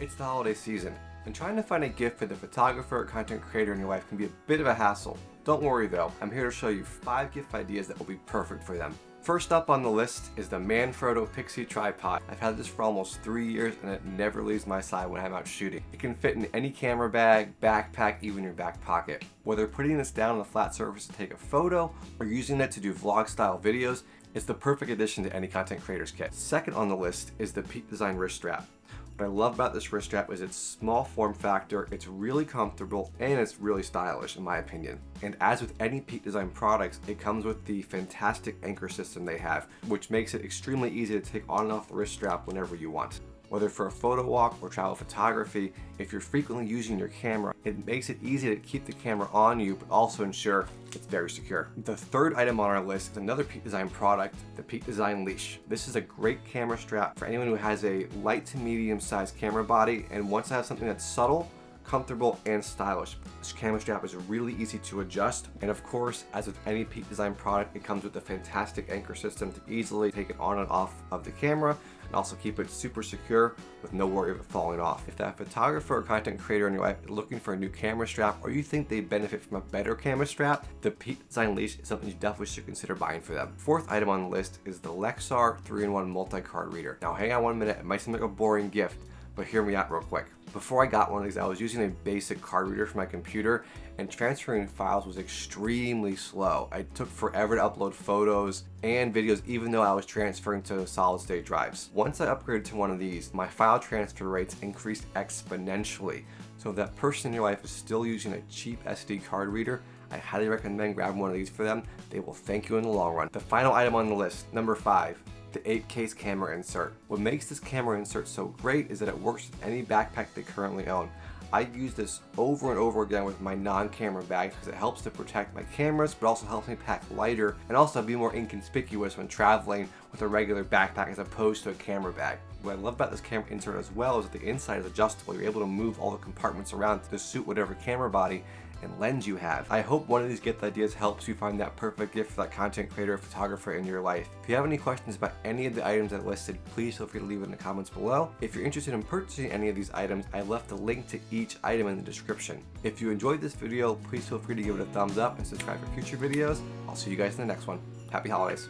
It's the holiday season, and trying to find a gift for the photographer or content creator in your life can be a bit of a hassle. Don't worry though, I'm here to show you 5 gift ideas that will be perfect for them. First up on the list is the Manfrotto Pixie Tripod. I've had this for almost 3 years and it never leaves my side when I'm out shooting. It can fit in any camera bag, backpack, even your back pocket. Whether putting this down on a flat surface to take a photo or using it to do vlog style videos, it's the perfect addition to any content creator's kit. Second on the list is the Peak Design wrist strap. What I love about this wrist strap is its small form factor, it's really comfortable, and it's really stylish in my opinion. And as with any Peak Design products, it comes with the fantastic anchor system they have, which makes it extremely easy to take on and off the wrist strap whenever you want. Whether for a photo walk or travel photography, if you're frequently using your camera, it makes it easy to keep the camera on you, but also ensure it's very secure. The third item on our list is another Peak Design product, the Peak Design Leash. This is a great camera strap for anyone who has a light to medium sized camera body and wants to have something that's subtle, comfortable, and stylish. This camera strap is really easy to adjust, and of course, as with any Peak Design product, it comes with a fantastic anchor system to easily take it on and off of the camera and also keep it super secure with no worry of it falling off. If that photographer or content creator in your life is looking for a new camera strap, or you think they benefit from a better camera strap, the Peak Design Leash is something you definitely should consider buying for them. Fourth item on the list is the Lexar 3-in-1 multi-card reader. Now hang on 1 minute, it might seem like a boring gift, but hear me out real quick. Before I got one of these, I was using a basic card reader for my computer, and transferring files was extremely slow. It took forever to upload photos and videos, even though I was transferring to solid state drives. Once I upgraded to one of these, my file transfer rates increased exponentially. So if that person in your life is still using a cheap SD card reader, I highly recommend grabbing one of these for them. They will thank you in the long run. The final item on the list, number 5. The 8-case camera insert. What makes this camera insert so great is that it works with any backpack they currently own. I use this over and over again with my non-camera bags because it helps to protect my cameras, but also helps me pack lighter and also be more inconspicuous when traveling with a regular backpack as opposed to a camera bag. What I love about this camera insert as well is that the inside is adjustable. You're able to move all the compartments around to suit whatever camera body and lens you have. I hope one of these gift ideas helps you find that perfect gift for that content creator or photographer in your life. If you have any questions about any of the items I listed, please feel free to leave it in the comments below. If you're interested in purchasing any of these items, I left a link to each item in the description. If you enjoyed this video, please feel free to give it a thumbs up and subscribe for future videos. I'll see you guys in the next one. Happy holidays.